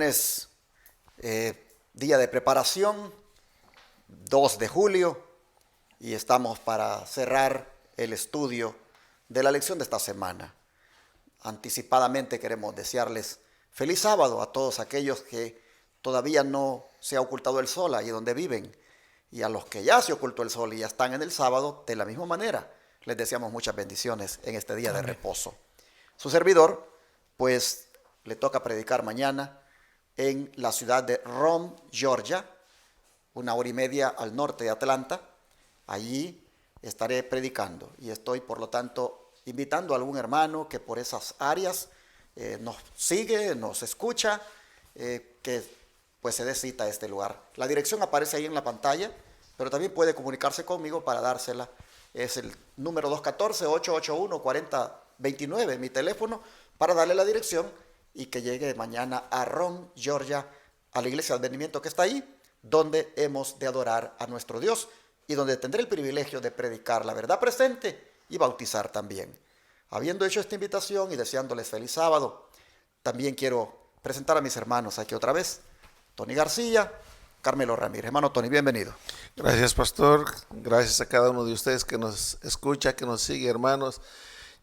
viernes, día de preparación, 2 de julio, y estamos para cerrar el estudio de la lección de esta semana. Anticipadamente queremos desearles feliz sábado a todos aquellos que todavía no se ha ocultado el sol ahí donde viven, y a los que ya se ocultó el sol y ya están en el sábado, de la misma manera, les deseamos muchas bendiciones en este día de reposo. Su servidor, pues, le toca predicar mañana en la ciudad de Rome, Georgia, 1 hora y media al norte de Atlanta. Allí estaré predicando y estoy, por lo tanto, invitando a algún hermano que por esas áreas nos sigue, nos escucha, que pues se dé cita a este lugar. La dirección aparece ahí en la pantalla, pero también puede comunicarse conmigo para dársela. Es el número 214-881-4029, mi teléfono, para darle la dirección y que llegue mañana a Rome, Georgia, a la iglesia de Advenimiento que está ahí, donde hemos de adorar a nuestro Dios y donde tendré el privilegio de predicar la verdad presente y bautizar también. Habiendo hecho esta invitación y deseándoles feliz sábado, también quiero presentar a mis hermanos aquí otra vez. Tony García, Carmelo Ramírez. Hermano Tony, bienvenido. Gracias, pastor. Gracias a cada uno de ustedes que nos escucha, que nos sigue, hermanos.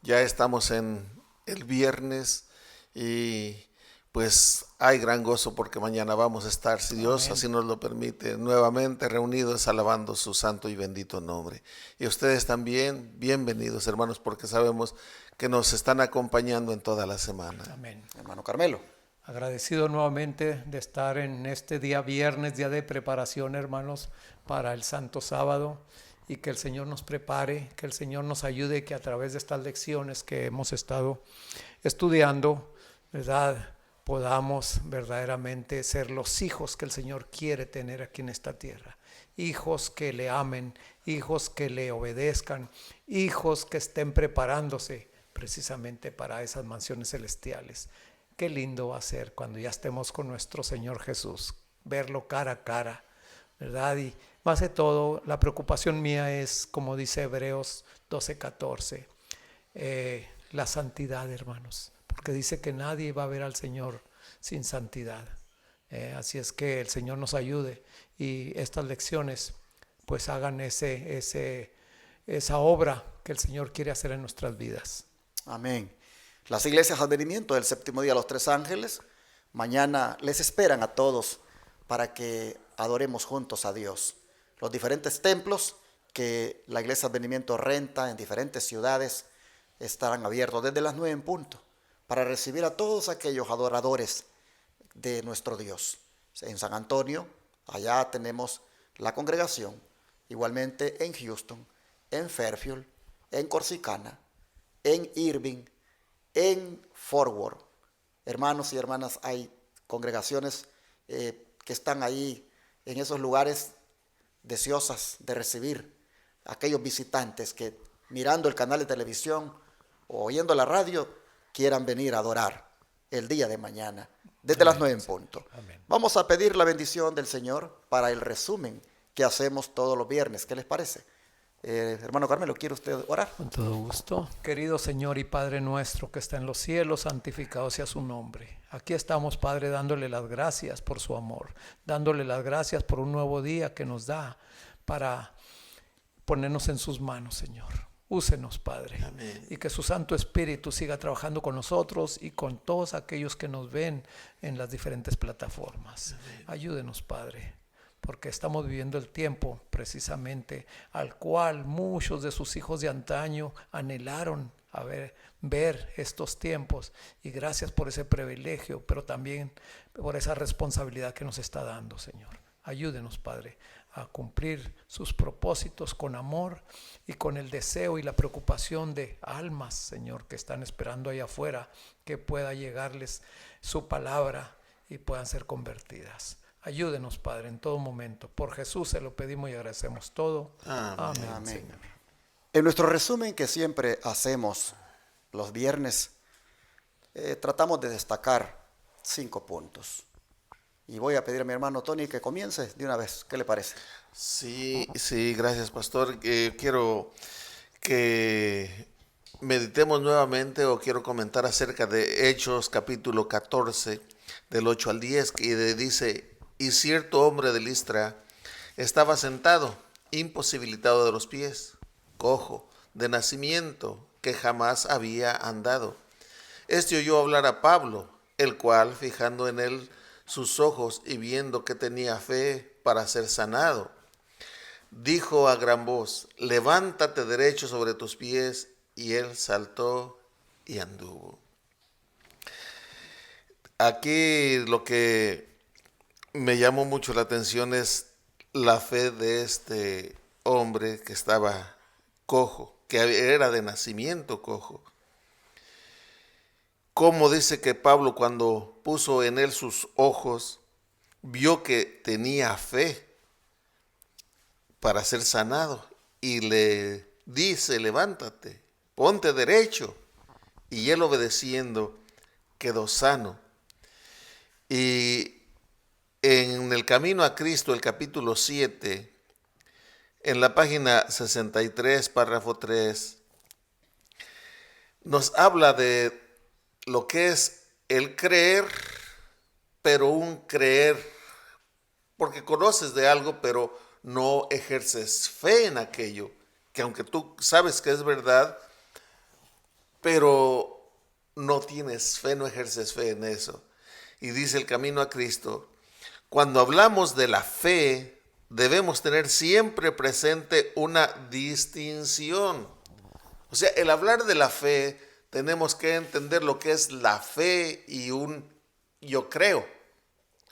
Ya estamos en el viernes y pues hay gran gozo porque mañana vamos a estar, si Dios así nos lo permite, nuevamente reunidos alabando su santo y bendito nombre. Y ustedes también, bienvenidos, hermanos, porque sabemos que nos están acompañando en toda la semana. Amén. Hermano Carmelo. Agradecido nuevamente de estar en este día viernes, día de preparación, hermanos, para el Santo Sábado, y que el Señor nos prepare, que el Señor nos ayude, que a través de estas lecciones que hemos estado estudiando, ¿verdad?, podamos verdaderamente ser los hijos que el Señor quiere tener aquí en esta tierra. Hijos que le amen, hijos que le obedezcan, hijos que estén preparándose precisamente para esas mansiones celestiales. Qué lindo va a ser cuando ya estemos con nuestro Señor Jesús, verlo cara a cara, ¿verdad? Y más de todo, la preocupación mía es, como dice Hebreos 12:14, la santidad, hermanos, porque dice que nadie va a ver al Señor sin santidad. Así es que el Señor nos ayude y estas lecciones pues hagan esa obra que el Señor quiere hacer en nuestras vidas. Amén. Las iglesias Advenimiento del Séptimo Día de los Tres Ángeles mañana les esperan a todos para que adoremos juntos a Dios. Los diferentes templos que la iglesia Advenimiento renta en diferentes ciudades estarán abiertos desde las 9 en punto para recibir a todos aquellos adoradores de nuestro Dios. En San Antonio, allá tenemos la congregación, igualmente en Houston, en Fairfield, en Corsicana, en Irving, en Fort Worth. Hermanos y hermanas, hay congregaciones que están ahí en esos lugares deseosas de recibir a aquellos visitantes que mirando el canal de televisión o oyendo la radio quieran venir a adorar el día de mañana desde las 9 en punto. Amén. Vamos a pedir la bendición del Señor para el resumen que hacemos todos los viernes. ¿Qué les parece? Hermano Carmelo, ¿quiere usted orar? Con todo gusto. Querido Señor y Padre nuestro que está en los cielos, santificado sea su nombre. Aquí estamos, Padre, dándole las gracias por su amor, dándole las gracias por un nuevo día que nos da para ponernos en sus manos, Señor. Úsenos, Padre. Amén. Y que su Santo Espíritu siga trabajando con nosotros y con todos aquellos que nos ven en las diferentes plataformas. Amén. Ayúdenos, Padre, porque estamos viviendo el tiempo precisamente al cual muchos de sus hijos de antaño anhelaron ver estos tiempos, y gracias por ese privilegio, pero también por esa responsabilidad que nos está dando, Señor. Ayúdenos, Padre, a cumplir sus propósitos con amor y con el deseo y la preocupación de almas, Señor, que están esperando allá afuera que pueda llegarles su palabra y puedan ser convertidas. Ayúdenos, Padre, en todo momento. Por Jesús se lo pedimos y agradecemos todo. Amén. Amén. Señor. En nuestro resumen que siempre hacemos los viernes, tratamos de destacar 5 puntos. Y voy a pedir a mi hermano Tony que comience de una vez. ¿Qué le parece? Sí, gracias, pastor. Quiero que meditemos nuevamente, o quiero comentar acerca de Hechos capítulo 14, del 8 al 10, que dice: y cierto hombre de Listra estaba sentado, imposibilitado de los pies, cojo, de nacimiento, que jamás había andado. Este oyó hablar a Pablo, el cual, fijando en él sus ojos y viendo que tenía fe para ser sanado, dijo a gran voz: levántate derecho sobre tus pies. Y él saltó y anduvo. Aquí lo que me llamó mucho la atención es la fe de este hombre que estaba cojo, que era de nacimiento cojo. Como dice que Pablo, cuando puso en él sus ojos, vio que tenía fe para ser sanado y le dice: levántate, ponte derecho. Y él, obedeciendo, quedó sano. Y en el Camino a Cristo, el capítulo 7, en la página 63, párrafo 3, nos habla de lo que es el creer, pero un creer porque conoces de algo, pero no ejerces fe en aquello, que aunque tú sabes que es verdad, pero no tienes fe, no ejerces fe en eso. Y dice el Camino a Cristo: cuando hablamos de la fe, debemos tener siempre presente una distinción. O sea, el hablar de la fe, tenemos que entender lo que es la fe y un yo creo.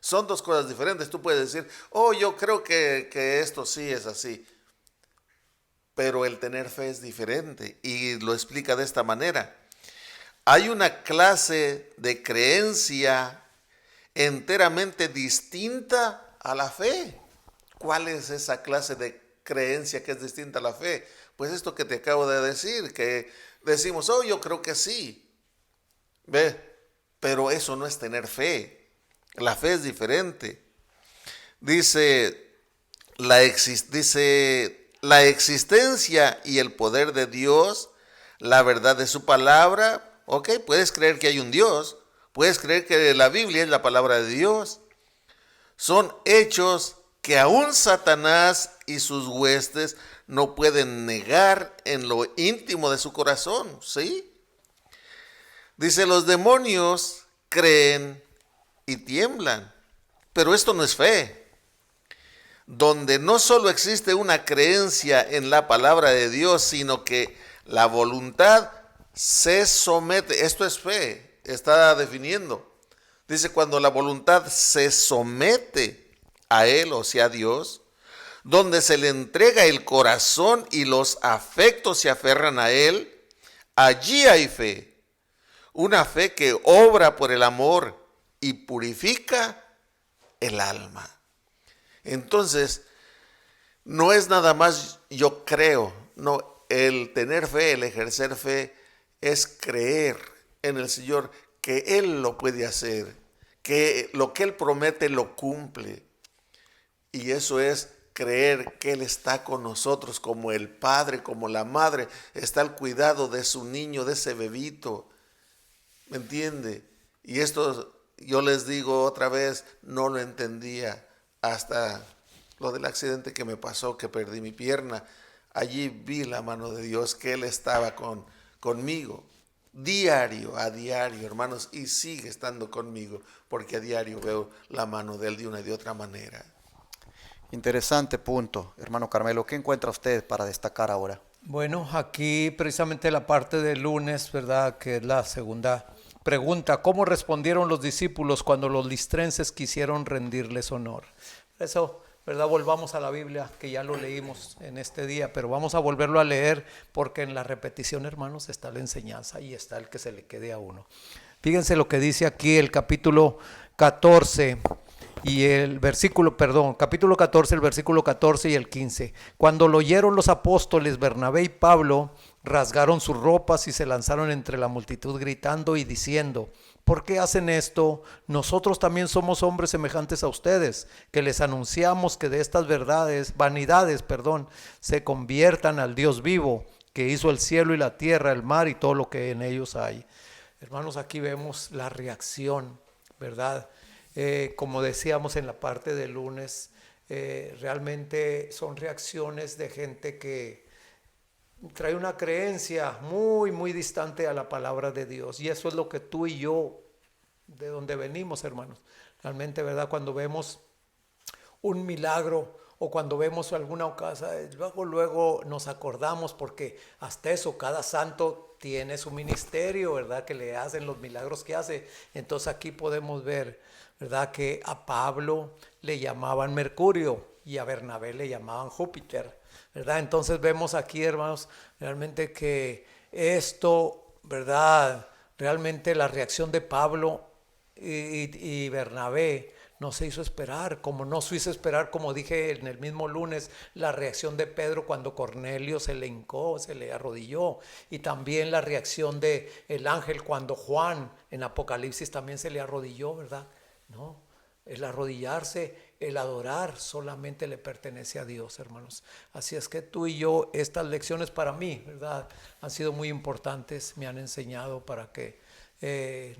Son dos cosas diferentes. Tú puedes decir: oh, yo creo que esto sí es así. Pero el tener fe es diferente, y lo explica de esta manera: hay una clase de creencia enteramente distinta a la fe. ¿Cuál es esa clase de creencia que es distinta a la fe? Pues esto que te acabo de decir, que decimos: oh, yo creo que sí. ¿Ve? Pero eso no es tener fe. La fe es diferente. Dice la existencia y el poder de Dios, la verdad de su palabra. Ok, puedes creer que hay un Dios, puedes creer que la Biblia es la palabra de Dios. Son hechos que aún Satanás y sus huestes no pueden negar en lo íntimo de su corazón, ¿sí? Dice: los demonios creen y tiemblan, pero esto no es fe. Donde no solo existe una creencia en la palabra de Dios, sino que la voluntad se somete. Esto es fe, está definiendo. Dice: cuando la voluntad se somete a Él, o sea, a Dios, donde se le entrega el corazón y los afectos se aferran a Él, allí hay fe. Una fe que obra por el amor y purifica el alma. Entonces, no es nada más yo creo, no, el tener fe, el ejercer fe, es creer en el Señor, que Él lo puede hacer, que lo que Él promete lo cumple. Y eso es creer que Él está con nosotros, como el padre, como la madre, está al cuidado de su niño, de ese bebito. ¿Me entiende? Y esto, yo les digo otra vez, no lo entendía hasta lo del accidente que me pasó, que perdí mi pierna. Allí vi la mano de Dios, que Él estaba conmigo, diario, a diario, hermanos, y sigue estando conmigo, porque a diario veo la mano de Él de una y de otra manera. Interesante punto, hermano Carmelo. ¿Qué encuentra usted para destacar ahora? Bueno, aquí precisamente la parte del lunes, ¿verdad? Que es la segunda pregunta: ¿cómo respondieron los discípulos cuando los listrenses quisieron rendirles honor? Eso, ¿verdad? Volvamos a la Biblia, que ya lo leímos en este día, pero vamos a volverlo a leer, porque en la repetición, hermanos, está la enseñanza y está el que se le quede a uno. Fíjense lo que dice aquí el capítulo 14 y el versículo, capítulo 14, el versículo 14 y el 15. Cuando lo oyeron los apóstoles Bernabé y Pablo, rasgaron sus ropas y se lanzaron entre la multitud gritando y diciendo: ¿por qué hacen esto? Nosotros también somos hombres semejantes a ustedes, que les anunciamos que de estas vanidades, se conviertan al Dios vivo, que hizo el cielo y la tierra, el mar y todo lo que en ellos hay. Hermanos, aquí vemos la reacción, ¿verdad? Como decíamos en la parte del lunes, realmente son reacciones de gente que trae una creencia muy, muy distante a la palabra de Dios. Y eso es lo que tú y yo, de donde venimos, hermanos. Realmente, ¿verdad? Cuando vemos un milagro o cuando vemos alguna ocasión, luego nos acordamos, porque hasta eso, cada santo tiene su ministerio, ¿verdad? Que le hacen los milagros que hace. Entonces aquí podemos ver, ¿verdad? Que a Pablo le llamaban Mercurio y a Bernabé le llamaban Júpiter, ¿verdad? Entonces vemos aquí, hermanos, realmente que esto, ¿verdad? Realmente la reacción de Pablo y Bernabé no se hizo esperar, como no se hizo esperar, como dije en el mismo lunes, la reacción de Pedro cuando Cornelio se le hincó, se le arrodilló, y también la reacción de el ángel cuando Juan en Apocalipsis también se le arrodilló, ¿verdad? No, el arrodillarse, el adorar solamente le pertenece a Dios, hermanos. Así es que tú y yo, estas lecciones para mí, ¿verdad?, han sido muy importantes, me han enseñado para que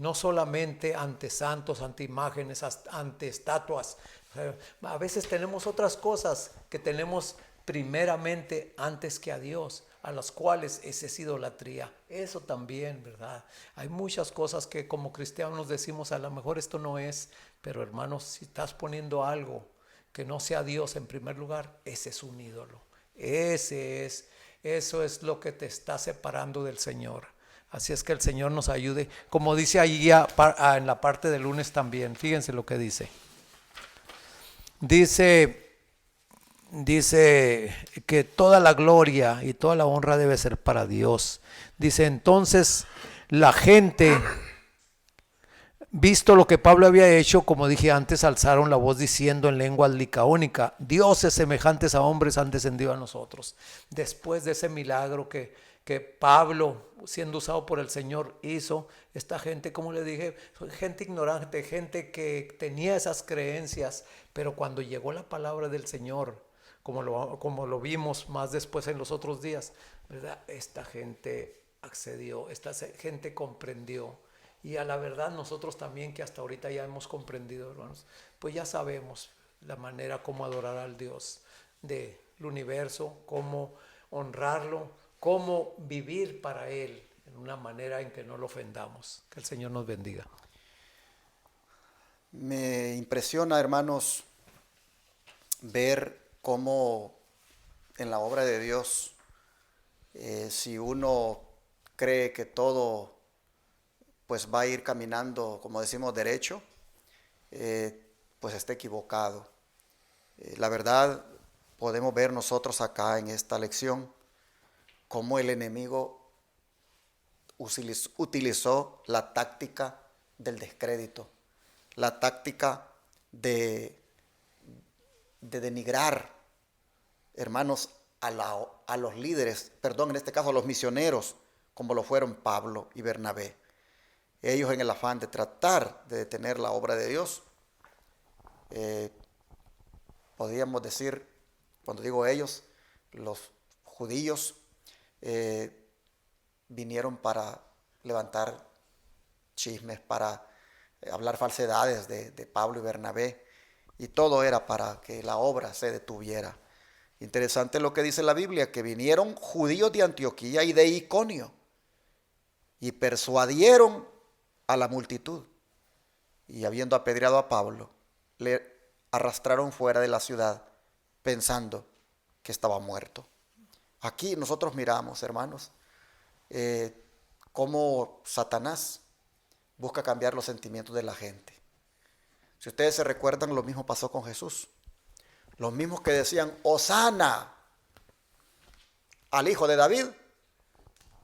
no solamente ante santos, ante imágenes, ante estatuas. A veces tenemos otras cosas que tenemos primeramente antes que a Dios, a las cuales esa es idolatría. Eso también, ¿verdad? Hay muchas cosas que como cristianos decimos, a lo mejor esto no es, pero hermanos, si estás poniendo algo que no sea Dios en primer lugar, ese es un ídolo. Eso es lo que te está separando del Señor. Así es que el Señor nos ayude. Como dice ahí en la parte del lunes también, fíjense lo que dice. Dice que toda la gloria y toda la honra debe ser para Dios. Dice, entonces la gente, visto lo que Pablo había hecho, como dije antes, alzaron la voz diciendo en lengua licaónica, dioses semejantes a hombres han descendido a nosotros. Después de ese milagro que Pablo, siendo usado por el Señor, hizo, esta gente, como le dije, gente ignorante, gente que tenía esas creencias, pero cuando llegó la palabra del Señor, como lo vimos más después en los otros días, ¿verdad?, esta gente accedió, esta gente comprendió. Y a la verdad nosotros también, que hasta ahorita ya hemos comprendido, hermanos, pues ya sabemos la manera como adorar al Dios del universo, cómo honrarlo, cómo vivir para Él en una manera en que no lo ofendamos. Que el Señor nos bendiga. Me impresiona, hermanos, ver cómo en la obra de Dios, si uno cree que todo pues va a ir caminando, como decimos, derecho, pues está equivocado. La verdad, podemos ver nosotros acá en esta lección cómo el enemigo utilizó la táctica del descrédito, la táctica de denigrar, hermanos, a los líderes, perdón, en este caso a los misioneros, como lo fueron Pablo y Bernabé. Ellos, en el afán de tratar de detener la obra de Dios, podríamos decir, cuando digo ellos, los judíos, vinieron para levantar chismes, para hablar falsedades de Pablo y Bernabé, y todo era para que la obra se detuviera. Interesante lo que dice la Biblia, que vinieron judíos de Antioquía y de Iconio y persuadieron a la multitud, y habiendo apedreado a Pablo, le arrastraron fuera de la ciudad pensando que estaba muerto. Aquí nosotros miramos, hermanos, cómo Satanás busca cambiar los sentimientos de la gente. Si ustedes se recuerdan, lo mismo pasó con Jesús. Los mismos que decían, Hosana al hijo de David,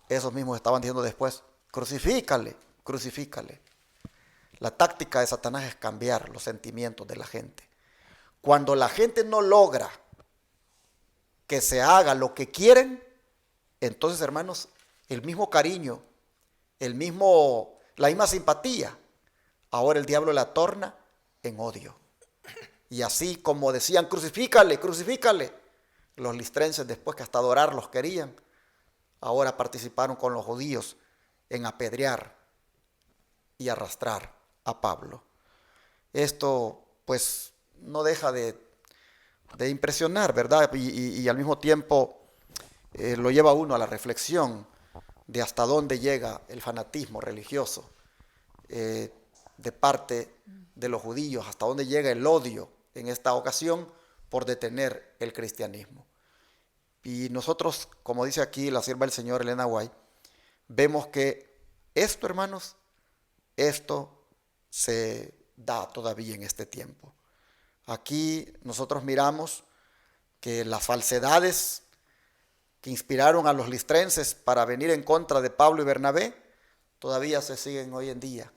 esos mismos estaban diciendo después, crucifícale, crucifícale. La táctica de Satanás es cambiar los sentimientos de la gente. Cuando la gente no logra que se haga lo que quieren, entonces, hermanos, el mismo cariño, la misma simpatía, ahora el diablo la torna en odio. Y así como decían, crucifícale, crucifícale, los listrenses, después que hasta adorarlos querían, ahora participaron con los judíos en apedrear y arrastrar a Pablo. Esto pues no deja de impresionar, ¿verdad? Y al mismo tiempo lo lleva a uno a la reflexión de hasta dónde llega el fanatismo religioso de parte de los judíos, hasta dónde llega el odio en esta ocasión por detener el cristianismo. Y nosotros, como dice aquí la sierva del Señor Elena White, vemos que esto, hermanos, esto se da todavía en este tiempo. Aquí nosotros miramos que las falsedades que inspiraron a los listrenses para venir en contra de Pablo y Bernabé todavía se siguen hoy en día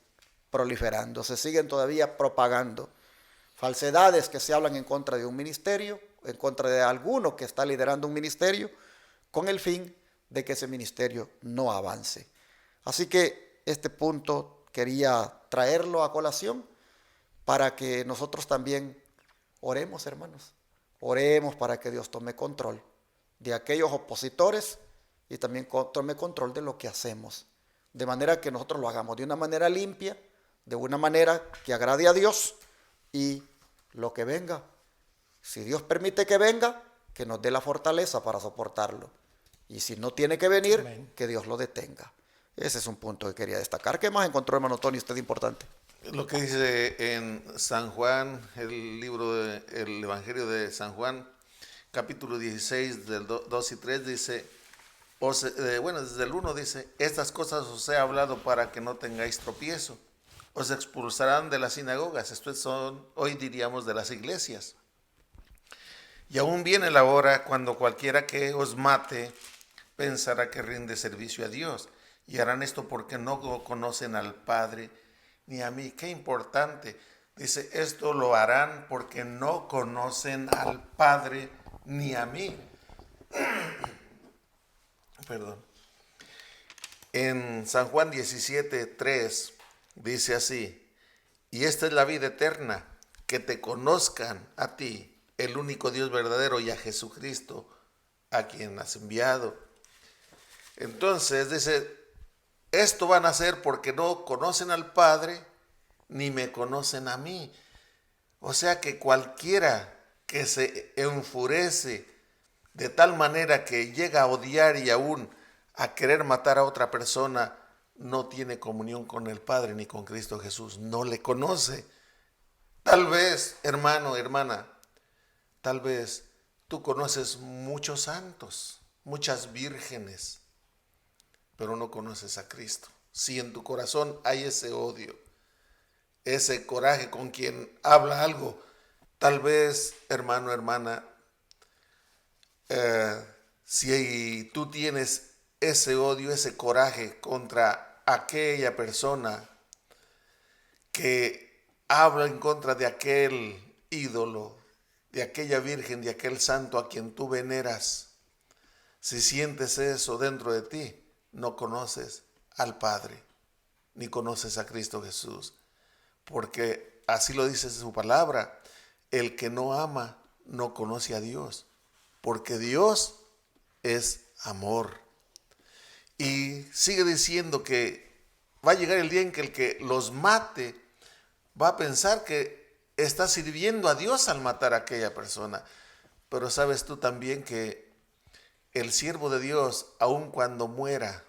proliferando, se siguen todavía propagando. Falsedades que se hablan en contra de un ministerio, en contra de alguno que está liderando un ministerio, con el fin de que ese ministerio no avance. Así que este punto quería traerlo a colación para que nosotros también oremos, hermanos. Oremos para que Dios tome control de aquellos opositores y también tome control de lo que hacemos. De manera que nosotros lo hagamos de una manera limpia, de una manera que agrade a Dios, y lo que venga, si Dios permite que venga, que nos dé la fortaleza para soportarlo. Y si no tiene que venir, amén, que Dios lo detenga. Ese es un punto que quería destacar. ¿Qué más encontró, hermano Tony, usted importante? Lo que dice en San Juan, el Evangelio de San Juan, capítulo 16, del 2 y 3, dice, desde el 1 dice, estas cosas os he hablado para que no tengáis tropiezo. Os expulsarán de las sinagogas, esto son, hoy diríamos, de las iglesias. Y aún viene la hora cuando cualquiera que os mate pensará que rinde servicio a Dios. Y harán esto porque no conocen al Padre ni a mí. Qué importante. Dice, esto lo harán porque no conocen al Padre ni a mí. Perdón. En San Juan 17:3 dice así, y esta es la vida eterna, que te conozcan a ti, el único Dios verdadero, y a Jesucristo, a quien has enviado. Entonces dice, esto van a hacer porque no conocen al Padre, ni me conocen a mí. O sea que cualquiera que se enfurece de tal manera que llega a odiar y aún a querer matar a otra persona, no tiene comunión con el Padre ni con Cristo Jesús, no le conoce. Tal vez, hermano, hermana, tal vez tú conoces muchos santos, muchas vírgenes, pero no conoces a Cristo. Si en tu corazón hay ese odio, ese coraje con quien habla algo, tal vez, hermano, hermana, si tú tienes ese odio, ese coraje contra aquella persona que habla en contra de aquel ídolo, de aquella virgen, de aquel santo a quien tú veneras, si sientes eso dentro de ti, no conoces al Padre, ni conoces a Cristo Jesús, porque así lo dice su palabra, el que no ama no conoce a Dios, porque Dios es amor. Y sigue diciendo que va a llegar el día en que el que los mate va a pensar que está sirviendo a Dios al matar a aquella persona. Pero sabes tú también que el siervo de Dios, aun cuando muera,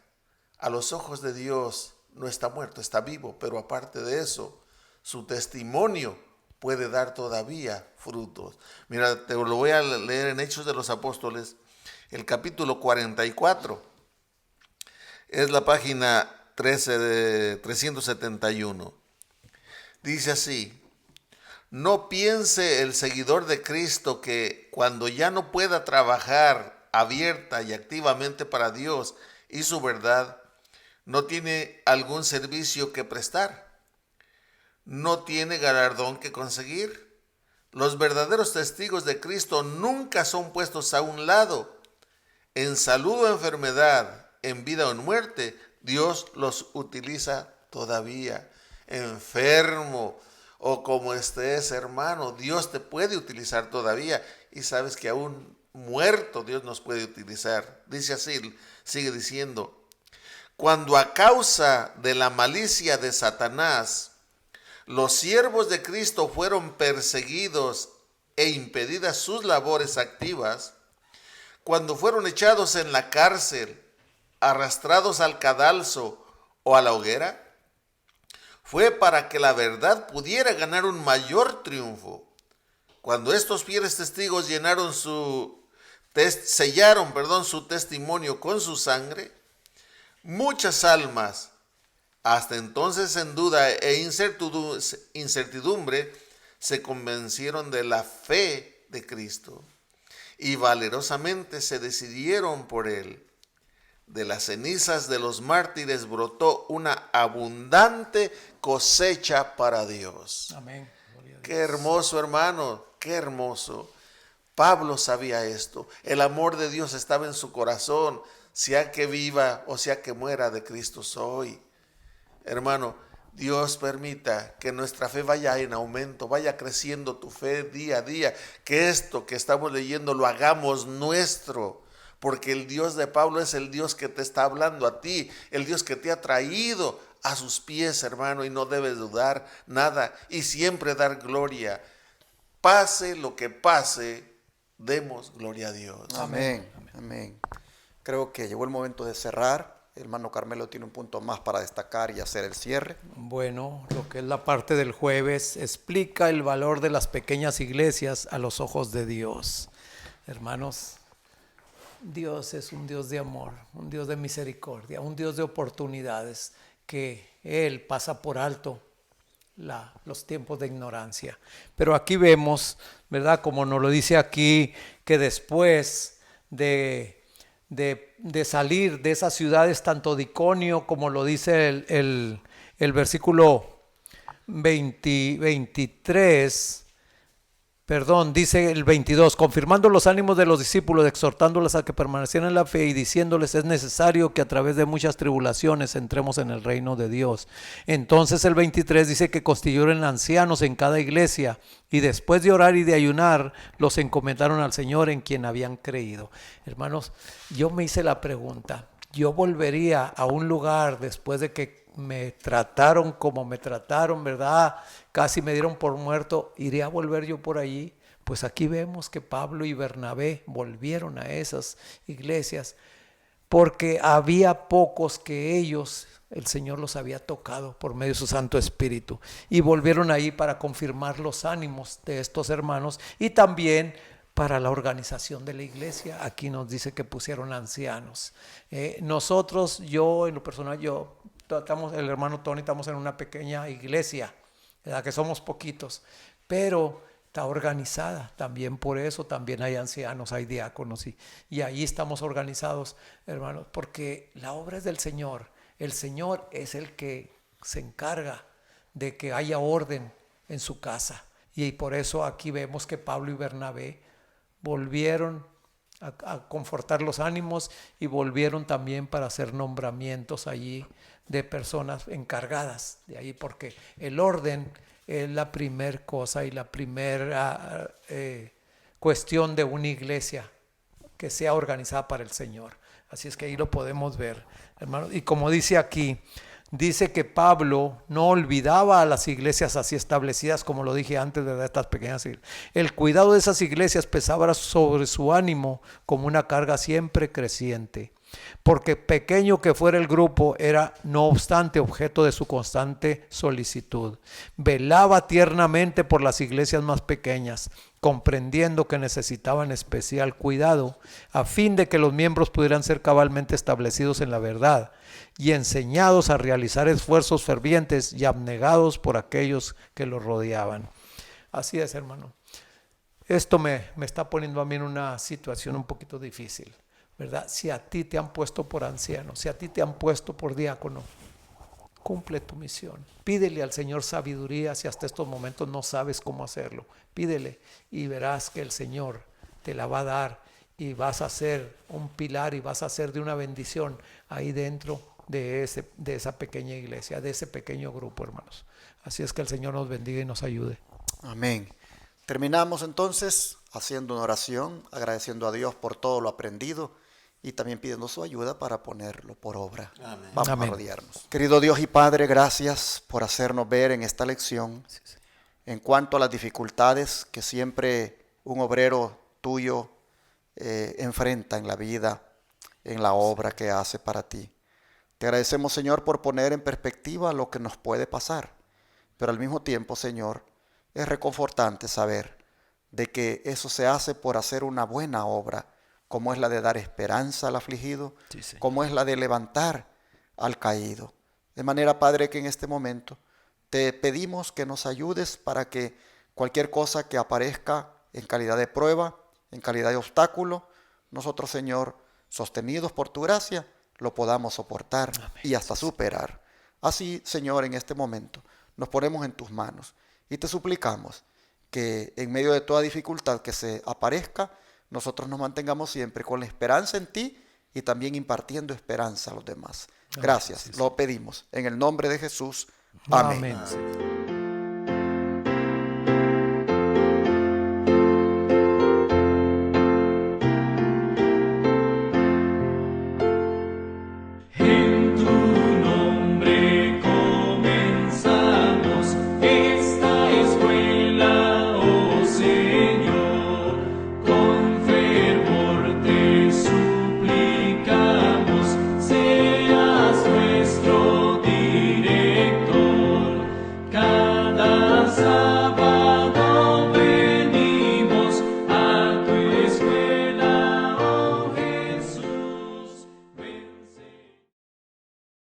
a los ojos de Dios no está muerto, está vivo. Pero aparte de eso, su testimonio puede dar todavía frutos. Mira, te lo voy a leer en Hechos de los Apóstoles, el capítulo 44. Es la página 13 de 371. Dice así, no piense el seguidor de Cristo que cuando ya no pueda trabajar abierta y activamente para Dios y su verdad, no tiene algún servicio que prestar, no tiene galardón que conseguir. Los verdaderos testigos de Cristo nunca son puestos a un lado. En salud o enfermedad, en vida o en muerte, Dios los utiliza todavía. Enfermo o como estés, hermano, Dios te puede utilizar todavía. Y sabes que aún muerto Dios nos puede utilizar. Dice así, sigue diciendo, cuando a causa de la malicia de Satanás, los siervos de Cristo fueron perseguidos e impedidas sus labores activas, cuando fueron echados en la cárcel, arrastrados al cadalso o a la hoguera, fue para que la verdad pudiera ganar un mayor triunfo. Cuando estos fieles testigos sellaron su testimonio con su sangre, muchas almas, hasta entonces en duda e incertidumbre, se convencieron de la fe de Cristo y valerosamente se decidieron por él. De las cenizas de los mártires brotó una abundante cosecha para Dios. Amén. Qué hermoso, hermano, qué hermoso. Pablo sabía esto. El amor de Dios estaba en su corazón, sea que viva o sea que muera, de Cristo soy. Hermano, Dios permita que nuestra fe vaya en aumento, vaya creciendo tu fe día a día, que esto que estamos leyendo lo hagamos nuestro, porque el Dios de Pablo es el Dios que te está hablando a ti, el Dios que te ha traído a sus pies, hermano, y no debes dudar nada y siempre dar gloria. Pase lo que pase, demos gloria a Dios. Amén. Amén. Creo que llegó el momento de cerrar. El hermano Carmelo tiene un punto más para destacar y hacer el cierre. Bueno, lo que es la parte del jueves explica el valor de las pequeñas iglesias a los ojos de Dios. Hermanos, Dios es un Dios de amor, un Dios de misericordia, un Dios de oportunidades, que Él pasa por alto los tiempos de ignorancia. Pero aquí vemos, ¿verdad? Como nos lo dice aquí, que después de salir de esas ciudades, tanto de Iconio, como lo dice el versículo 23, dice el 22, confirmando los ánimos de los discípulos, exhortándoles a que permanecieran en la fe y diciéndoles: es necesario que a través de muchas tribulaciones entremos en el reino de Dios. Entonces el 23 dice que constituyeron ancianos en cada iglesia y después de orar y de ayunar los encomendaron al Señor en quien habían creído. Hermanos, yo me hice la pregunta, yo volvería a un lugar después de que me trataron como me trataron, ¿verdad? Casi me dieron por muerto. ¿Iría a volver yo por allí? Pues aquí vemos que Pablo y Bernabé volvieron a esas iglesias porque había pocos que ellos, el Señor los había tocado por medio de su Santo Espíritu, y volvieron ahí para confirmar los ánimos de estos hermanos y también para la organización de la iglesia. Aquí nos dice que pusieron ancianos. Nosotros, yo en lo personal, el hermano Tony, estamos en una pequeña iglesia, ¿verdad? Que somos poquitos, pero está organizada también. Por eso también hay ancianos, hay diáconos, y ahí estamos organizados, hermanos, porque la obra es del Señor. El Señor es el que se encarga de que haya orden en su casa, y por eso aquí vemos que Pablo y Bernabé volvieron a confortar los ánimos y volvieron también para hacer nombramientos allí de personas encargadas de ahí, porque el orden es la primer cosa y la primera cuestión de una iglesia que sea organizada para el Señor. Así es que ahí lo podemos ver, hermanos. Y como dice aquí, dice que Pablo no olvidaba a las iglesias así establecidas, como lo dije antes, de estas pequeñas iglesias. El cuidado de esas iglesias pesaba sobre su ánimo como una carga siempre creciente, porque pequeño que fuera el grupo, era no obstante objeto de su constante solicitud. Velaba tiernamente por las iglesias más pequeñas, comprendiendo que necesitaban especial cuidado a fin de que los miembros pudieran ser cabalmente establecidos en la verdad y enseñados a realizar esfuerzos fervientes y abnegados por aquellos que los rodeaban. Así es, hermano. Esto me está poniendo a mí en una situación un poquito difícil, ¿verdad? Si a ti te han puesto por anciano, si a ti te han puesto por diácono, cumple tu misión. Pídele al Señor sabiduría si hasta estos momentos no sabes cómo hacerlo. Pídele y verás que el Señor te la va a dar y vas a ser un pilar y vas a ser de una bendición ahí dentro de esa pequeña iglesia, de ese pequeño grupo, hermanos. Así es que el Señor nos bendiga y nos ayude. Amén. Terminamos entonces haciendo una oración, agradeciendo a Dios por todo lo aprendido y también pidiendo su ayuda para ponerlo por obra. Amén. Vamos Amén. a arrodillarnos. Querido Dios y Padre, gracias por hacernos ver en esta lección en cuanto a las dificultades que siempre un obrero tuyo enfrenta en la vida, en la obra que hace para ti. Te agradecemos, Señor, por poner en perspectiva lo que nos puede pasar, pero al mismo tiempo, Señor, es reconfortante saber de que eso se hace por hacer una buena obra, como es la de dar esperanza al afligido, como es la de levantar al caído. De manera, Padre, que en este momento te pedimos que nos ayudes para que cualquier cosa que aparezca en calidad de prueba, en calidad de obstáculo, nosotros, Señor, sostenidos por tu gracia, lo podamos soportar y hasta superar. Así, Señor, en este momento nos ponemos en tus manos y te suplicamos que en medio de toda dificultad que se aparezca, nosotros nos mantengamos siempre con la esperanza en ti y también impartiendo esperanza a los demás. Gracias, lo pedimos en el nombre de Jesús. Amén. Amén.